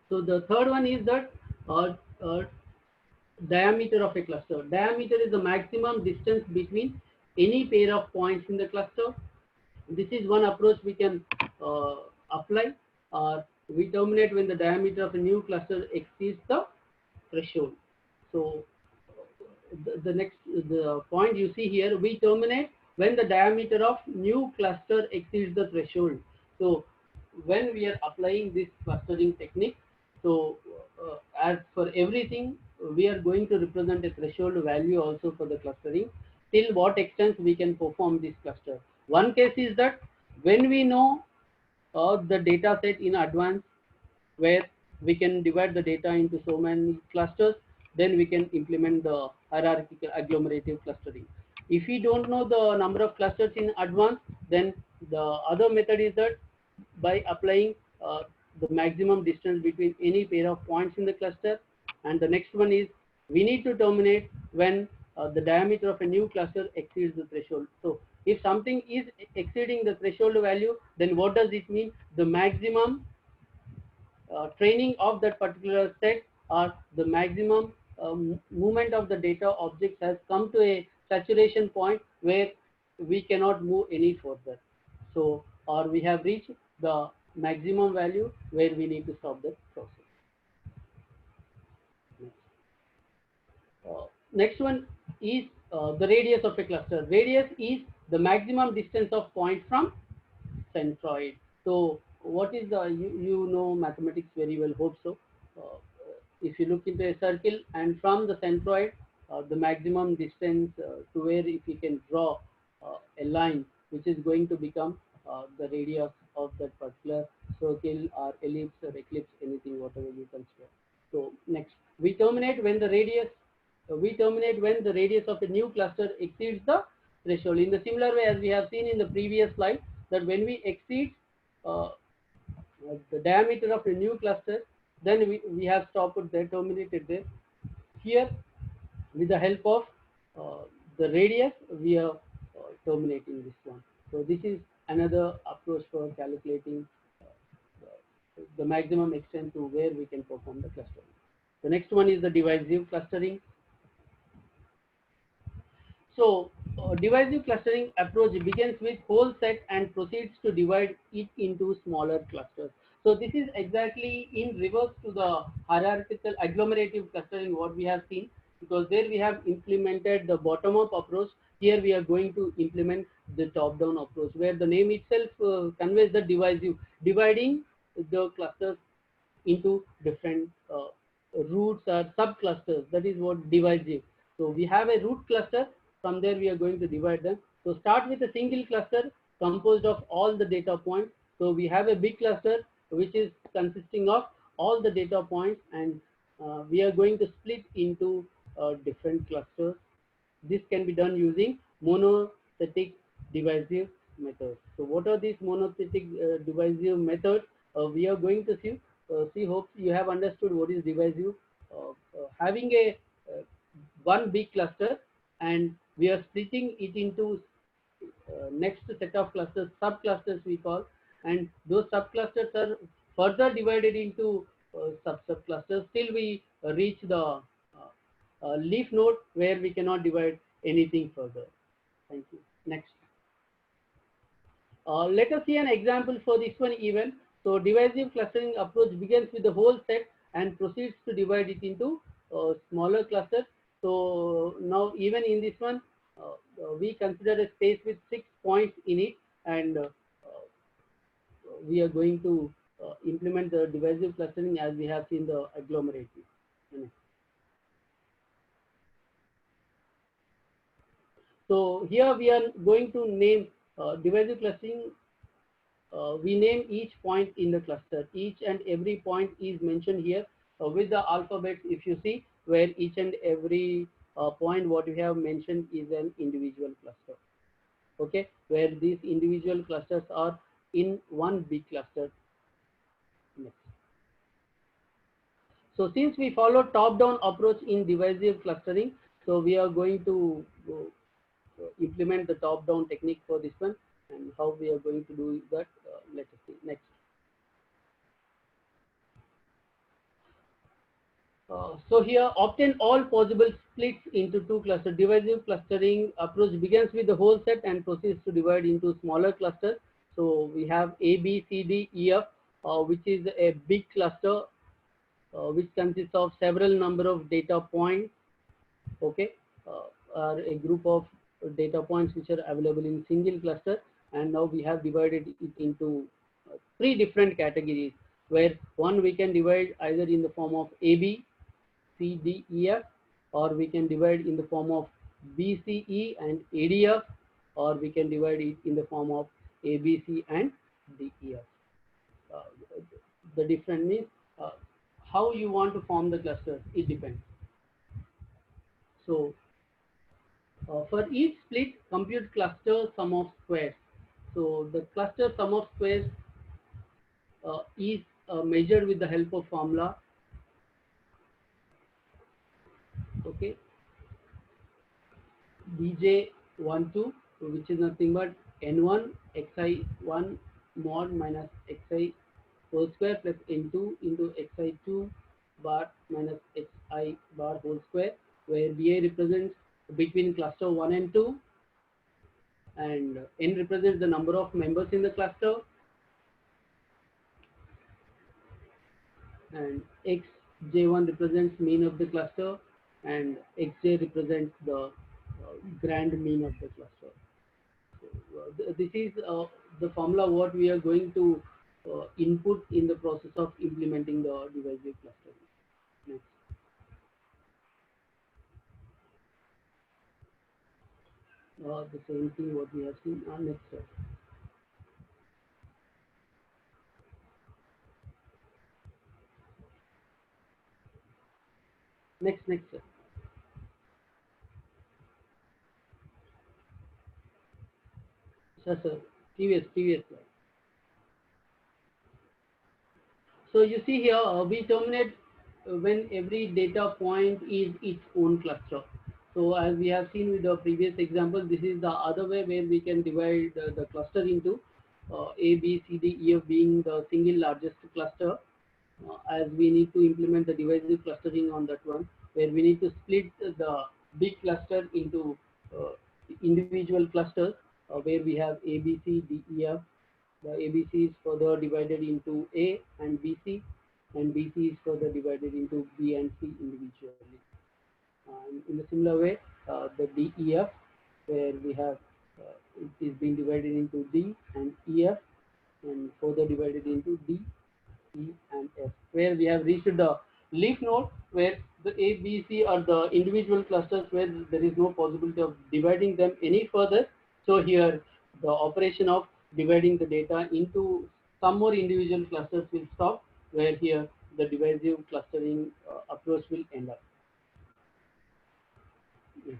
So the third one is that diameter of a cluster. Diameter is the maximum distance between any pair of points in the cluster. This is one approach we can apply. We terminate when the diameter of a new cluster exceeds the threshold. So the point you see here, we terminate when the diameter of new cluster exceeds the threshold. So when we are applying this clustering technique, so as for everything, we are going to represent a threshold value also for the clustering, till what extent we can perform this cluster. One case is that when we know the data set in advance, where we can divide the data into so many clusters, then we can implement the hierarchical agglomerative clustering. If we don't know the number of clusters in advance, then the other method is that by applying the maximum distance between any pair of points in the cluster. And the next one is we need to terminate when the diameter of a new cluster exceeds the threshold. So if something is exceeding the threshold value, then what does it mean? The maximum training of that particular set, or the maximum movement of the data objects has come to a saturation point where we cannot move any further. So, or we have reached the maximum value where we need to stop the process. Next one is the radius of a cluster. Radius is the maximum distance of point from centroid. So what is the, you know mathematics very well, hope so. Uh, if you look into a circle and from the centroid, the maximum distance to where if you can draw a line which is going to become the radius of that particular circle or ellipse or eclipse, anything, whatever you consider. So next, we terminate when the radius of a new cluster exceeds the threshold. In the similar way as we have seen in the previous slide, that when we exceed uh, the diameter of a new cluster, then we have stopped there, terminated there. Here, with the help of uh, the radius, we are terminating this one. So this is another approach for calculating the maximum extent to where we can perform the clustering. The next one is the divisive clustering. So, divisive clustering approach begins with whole set and proceeds to divide it into smaller clusters. So, this is exactly in reverse to the hierarchical agglomerative clustering what we have seen, because there we have implemented the bottom-up approach. Here we are going to implement the top-down approach, where the name itself conveys the divisive, dividing the clusters into different roots or subclusters. That is what divisive. So we have a root cluster. From there we are going to divide them. So start with a single cluster composed of all the data points. So we have a big cluster which is consisting of all the data points, and we are going to split into different clusters. This can be done using monothetic divisive methods. So what are these monothetic divisive methods? We are going to see, hope you have understood what is divisive. Having a one big cluster, and we are splitting it into next set of clusters, subclusters we call, and those subclusters are further divided into subclusters till we reach the leaf node where we cannot divide anything further. Thank you. Next. Let us see an example for this one even. So divisive clustering approach begins with the whole set and proceeds to divide it into smaller clusters. So now even in this one, we consider a space with 6 points in it, and we are going to implement the divisive clustering as we have seen the agglomerative. So here we are going to name divisive clustering. We name each point in the cluster. Each and every point is mentioned here with the alphabet. If you see, where each and every point what we have mentioned is an individual cluster. Okay, where these individual clusters are in one big cluster. Next. So since we follow top-down approach in divisive clustering, so we are going to implement the top-down technique for this one, and how we are going to do that. Let us see. Next. So here, obtain all possible splits into two clusters. Divisive clustering approach begins with the whole set and proceeds to divide into smaller clusters. So we have A, B, C, D, E, F, which is a big cluster, which consists of several number of data points. Okay, are a group of data points which are available in single cluster, and now we have divided it into three different categories, where one we can divide either in the form of AB, C, D, E, F, or we can divide in the form of B, C, E and ADF, or we can divide it in the form of A, B, C and D, E, F. the different means how you want to form the cluster, it depends. So for each split, compute cluster sum of squares. So the cluster sum of squares is measured with the help of formula. Okay, dj12, which is nothing but n1 xi1 mod minus xi whole square plus n2 into xi2 bar minus xi bar whole square, where ba represents between cluster 1 and 2, and n represents the number of members in the cluster, and xj1 represents mean of the cluster, and xj represents the grand mean of the cluster. So, this is the formula what we are going to input in the process of implementing the divisive clustering. Next. The same thing what we have seen on next slide. Next slide. Sir, previous slide. So you see here, we terminate when every data point is its own cluster. So as we have seen with the previous example, this is the other way where we can divide the cluster into A, B, C, D, E, F being the single largest cluster. As we need to implement the divisive clustering on that one, where we need to split the big cluster into individual clusters, where we have A, B, C, D, E, F. The ABC is further divided into A and BC, and BC is further divided into B and C individually. In a similar way, the DEF, where we have it is being divided into D and EF, and further divided into D, E, and F, where we have reached the leaf node, where the A, B, C are the individual clusters where there is no possibility of dividing them any further. So here the operation of dividing the data into some more individual clusters will stop, where here the divisive clustering approach will end up. Yes.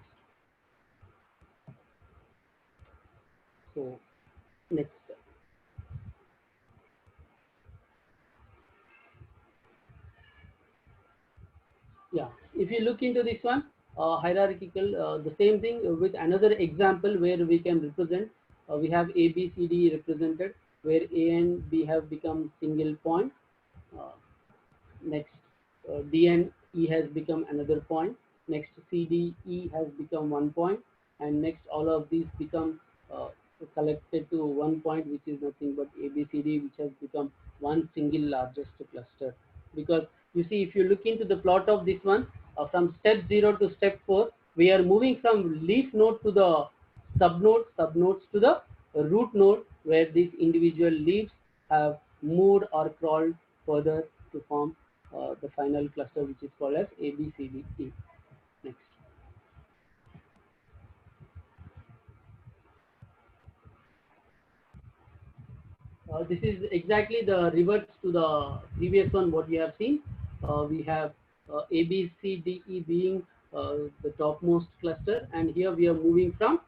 So next. Yeah, if you look into this one, hierarchical, the same thing with another example where we can represent, we have A, B, C, D represented, where A and B have become single point. Uh, Next, D and E has become another point. Next, C, D, E has become 1 point. And next, all of these become collected to 1 point, which is nothing but A, B, C, D, which has become one single largest cluster. Because you see, if you look into the plot of this one, from step 0 to step 4, we are moving from leaf node to the subnodes to the root node, where these individual leaves have moved or crawled further to form the final cluster, which is called as A, B, C, D, E. Next. This is exactly the reverse to the previous one what we have seen. We have A, B, C, D, E being the topmost cluster, and here we are moving from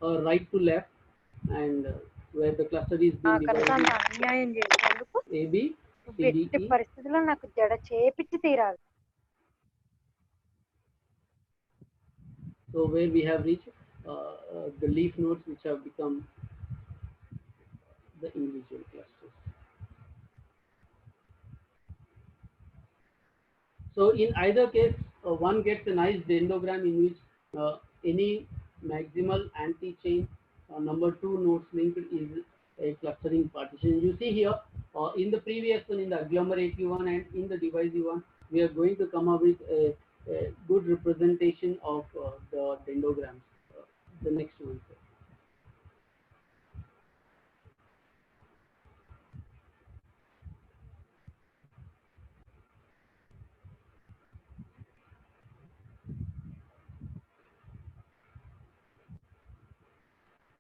right to left, and where the cluster is being divided నాకన్నా అన్యాయం చేసినందుకు A, B, నువ్వు C, D, ఎట్టి E. పరిస్థితుల్లో నాకు జడ చేపించి తీరాలి. So where we have reached the leaf nodes, which have become the individual clusters. So in either case, one gets a nice dendrogram in which any maximal anti-chain number 2 nodes linked is a clustering partition. You see here, in the previous one, in the agglomerative one and in the divisive one, we are going to come up with a good representation of the dendrograms. The next one.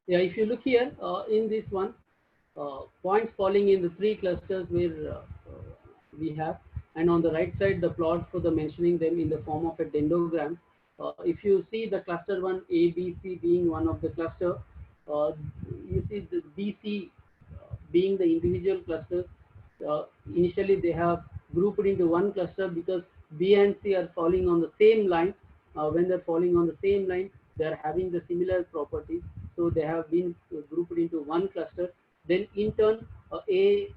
Yeah, if you look here in this one, points falling in the three clusters where we have, and on the right side the plot for the mentioning them in the form of a dendrogram. If you see the cluster 1 A, B, C being one of the cluster, uh, you see the BC being the individual clusters. Initially they have grouped into one cluster because B and C are falling on the same line. When they're falling on the same line, they are having the similar properties, so they have been grouped into one cluster. Then in turn, A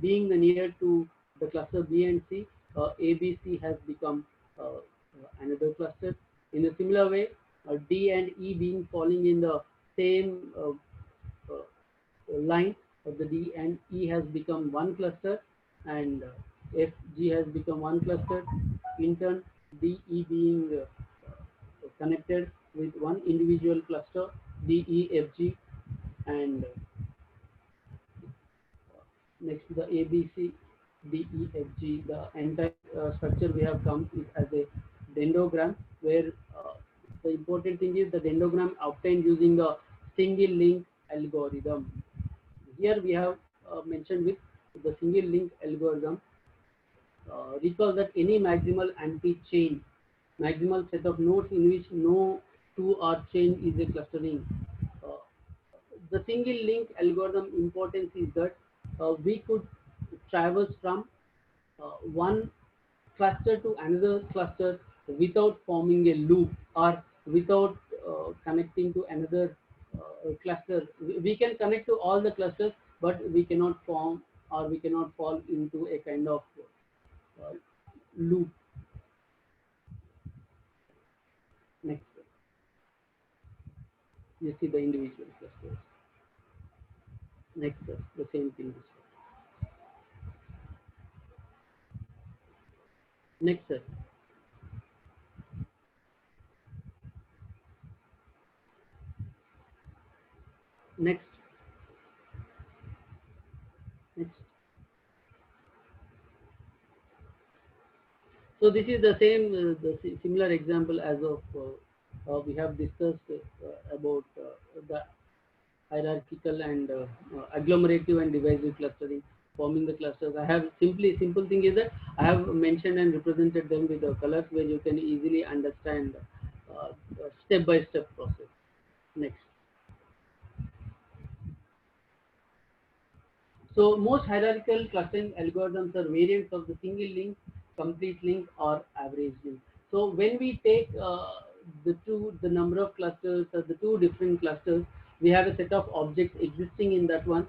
being the near to the cluster B and C, ABC has become another cluster. In a similar way, D and E being falling in the same line of the D and E has become one cluster, and FG has become one cluster. In turn, DE being connected with one individual cluster, DEFG, and next the ABC, DEFG. The entire structure we have come is as a dendrogram, where the important thing is the dendrogram obtained using the single link algorithm. Here we have mentioned with the single link algorithm. Recall that any maximal anti-chain, maximal set of nodes in which no two are chained is a clustering. Uh, the single link algorithm importance is that we could traverse from one cluster to another cluster without forming a loop or without connecting to another cluster. We can connect to all the clusters, but we cannot form or we cannot fall into a kind of uh, loop. Next, you see the individual clusters. Next, the same thing. Next, next, next. So this is the same, similar example as of we have discussed about the hierarchical and agglomerative and divisive clustering, forming the clusters. I have simple thing is that I have mentioned and represented them with the colors where you can easily understand step by step process. Next. So most hierarchical clustering algorithms are variants of the single link, complete link, or average link. So when we take the number of clusters or the two different clusters, we have a set of objects existing in that one,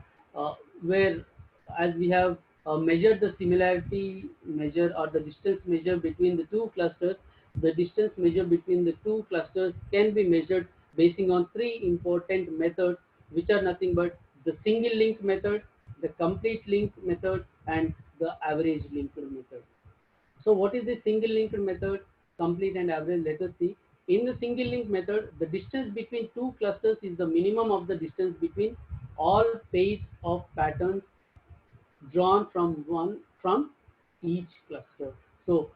where as we have measured the similarity measure or the distance measure between the two clusters, the distance measure between the two clusters can be measured basing on three important methods, which are nothing but the single link method, the complete link method, and the average linked method. So what is the single linked method, complete and average? Let us see. In the single link method, the distance between two clusters is the minimum of the distance between all pairs of patterns drawn from each cluster. So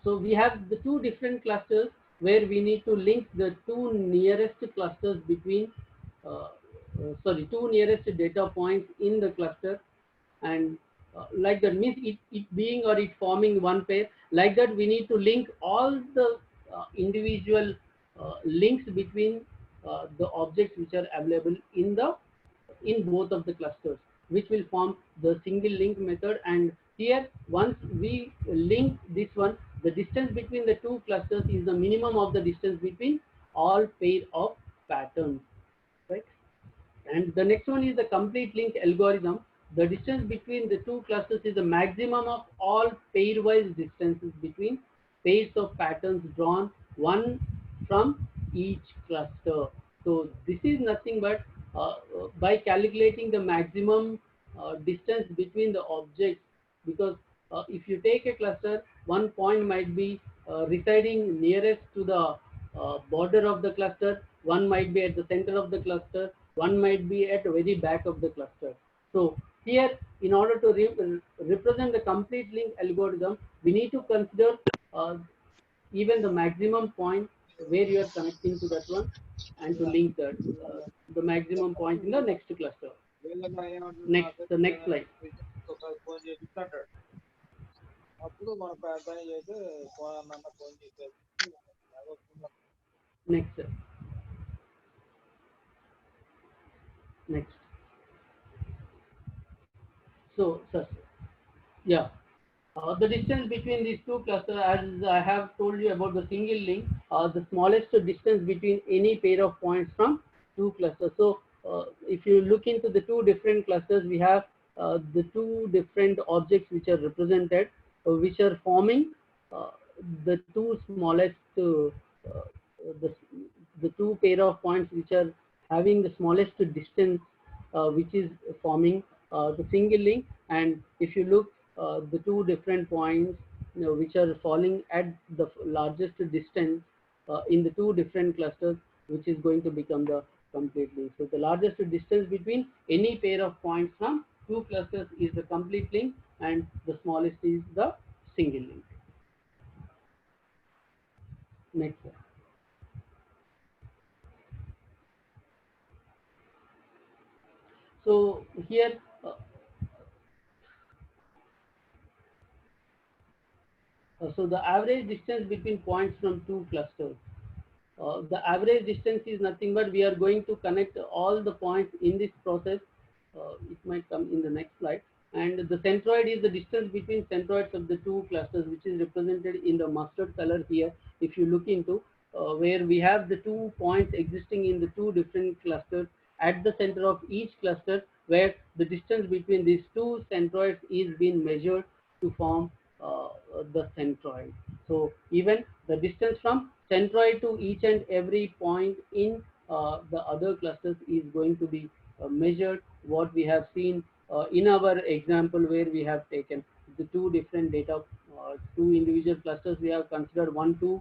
so we have the two different clusters where we need to link the two nearest clusters between two nearest data points in the cluster, and like that means it being or it forming one pair. Like that we need to link all the individual links between the objects which are available in both of the clusters, which will form the single link method. And here once we link this one, the distance between the two clusters is the minimum of the distance between all pair of patterns, right? And the next one is the complete link algorithm. The distance between the two clusters is the maximum of all pairwise distances between pairs of patterns drawn one from each cluster. So this is nothing but by calculating the maximum distance between the objects, because if you take a cluster, one point might be residing nearest to the border of the cluster, one might be at the center of the cluster, one might be at the very back of the cluster. So here, in order to represent the complete link algorithm, we need to consider uh, even the maximum point where you are connecting to that one, and to link that the maximum point in the next cluster. Next, the next slide. Next, next. So, sir, yeah. The distance between these two clusters, as I have told you about the single link, the smallest distance between any pair of points from two clusters. So, if you look into the two different clusters, we have the two different objects which are represented, which are forming uh, the two smallest, the, the two pair of points which are having the smallest distance, which is forming the single link. And if you look the two different points, which are falling at the largest distance in the two different clusters, which is going to become the complete link. So the largest distance between any pair of points from two clusters is the complete link, and the smallest is the single link. Next slide. So here, so the average distance between points from two clusters. The average distance is nothing but we are going to connect all the points in this process. It might come in the next slide. And the centroid is the distance between centroids of the two clusters, which is represented in the mustard color here. If you look into where we have the 2 points existing in the two different clusters at the center of each cluster, where the distance between these two centroids is being measured to form the centroid. So even the distance from centroid to each and every point in the other clusters is going to be measured, what we have seen in our example, where we have taken the two different data, two individual clusters. We have considered 1 2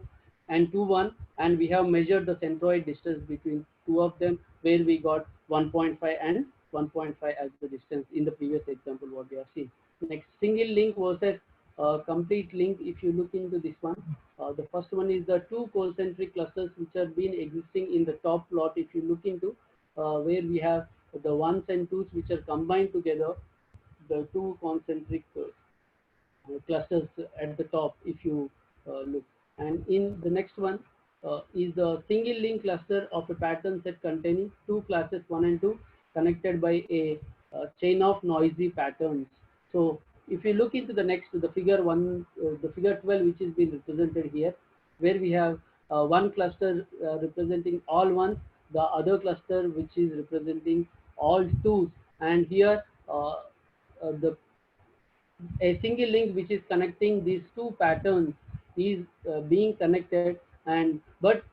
and 2 1, and we have measured the centroid distance between two of them, where we got 1.5 and 1.5 as the distance in the previous example what we have seen. Next, single link versus complete link. If you look into this one, the first one is the two concentric clusters which have been existing in the top plot. If you look into where we have the ones and twos which are combined together, the two concentric clusters at the top, if you look. And in the next one is the single link cluster of a pattern set containing two classes 1 and 2 connected by a chain of noisy patterns. So if you look into the next, the figure 1, the figure 12, which is being represented here, where we have one cluster representing all ones, the other cluster which is representing all twos, and here the a single link which is connecting these two patterns is being connected. And but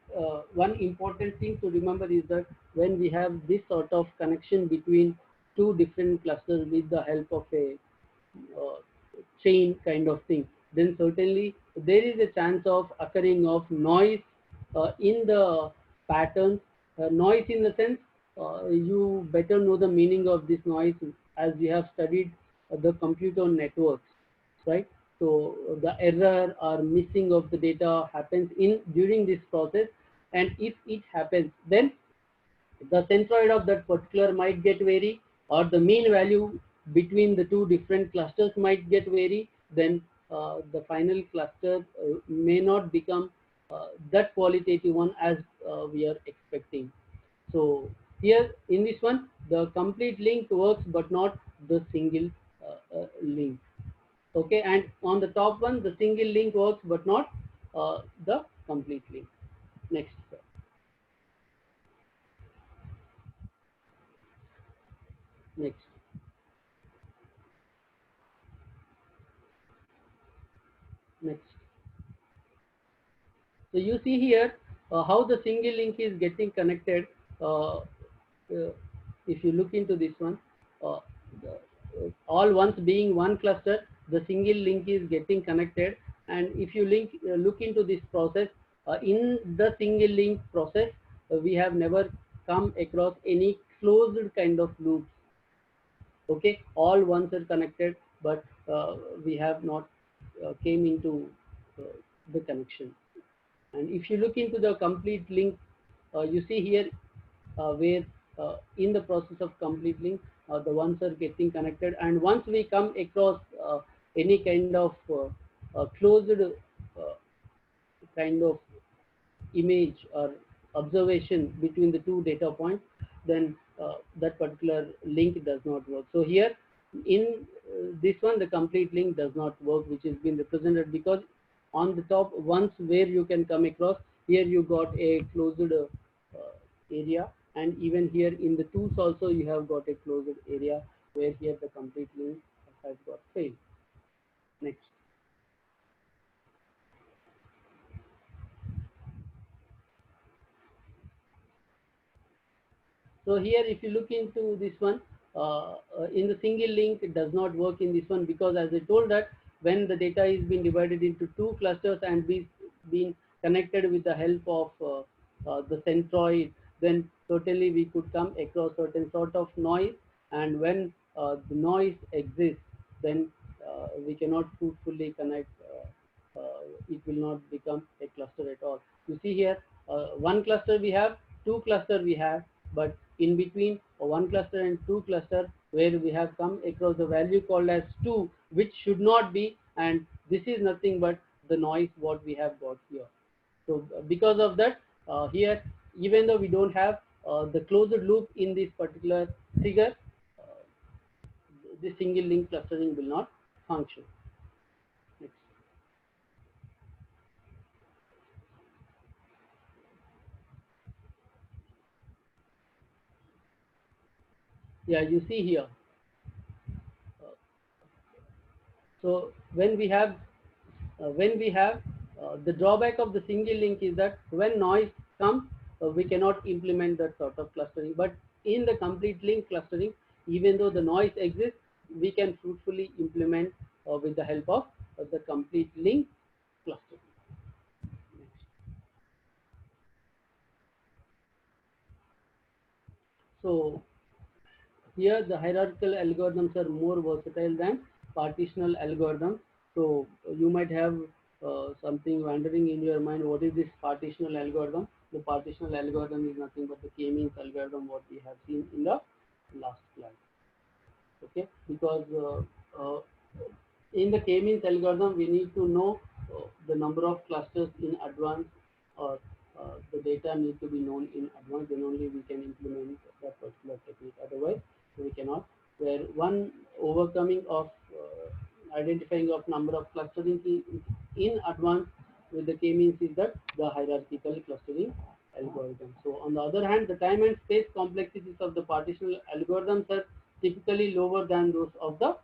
one important thing to remember is that when we have this sort of connection between two different clusters with the help of a uh, chain kind of thing, then certainly there is a chance of occurring of noise in the patterns. Noise in the sense, you better know the meaning of this noise as we have studied the computer networks, right? So the error or missing of the data happens in during this process, and if it happens, then the centroid of that particular might get vary, or the mean value between the two different clusters might get vary. Then the final cluster may not become that qualitative one as we are expecting. So here in this one, the complete link works but not the single link. Okay, and on the top one, the single link works but not the complete link. Next, sir. Next, next. So you see here how the single link is getting connected. If you look into this one, uh, all ones being one cluster, the single link is getting connected. And if you look into this process, in the single link process, we have never come across any closed kind of loops. Okay, all ones are connected, but we have not came into uh, the connection. And if you look into the complete link, you see here where in the process of complete link, the ones are getting connected, and once we come across any kind of closed kind of image or observation between the two data points, then that particular link does not work. So here in this one, the complete link does not work, which has been represented because on the top, once where you can come across, here you got a closed area, and even here in the tools also you have got a closed area where here the complete link has got failed. Next. So here, if you look into this one, in the single link, it does not work in this one because, as I told that, when the data is being divided into two clusters and being connected with the help of the centroid, then certainly we could come across certain sort of noise. And when the noise exists, then we cannot fruitfully connect. It will not become a cluster at all. You see here, one cluster we have, two cluster we have, but in between one cluster and two cluster, where we have come across the value called as 2, which should not be, and this is nothing but the noise what we have got here. So because of that, here, even though we don't have the closed loop in this particular figure, the single link clustering will not function. Next. Yeah, you see here. So when we have the drawback of the single link is that when noise comes, we cannot implement that sort of clustering. But in the complete link clustering, even though the noise exists, we can fruitfully implement with the help of the complete link clustering. So here the hierarchical algorithms are more versatile than partitional algorithms. So you might have something wandering in your mind, what is this partitional algorithm? The partitional algorithm is nothing but the k-means algorithm what we have seen in the last slide. Okay, because in the k-means algorithm we need to know the number of clusters in advance, or the data need to be known in advance, then only we can implement that particular technique. Otherwise we cannot. Where one overcoming of identifying of number of clustering in advance with the k-means is that the hierarchical clustering algorithm. So on the other hand, the time and space complexities of the partitional algorithms are typically lower than those of the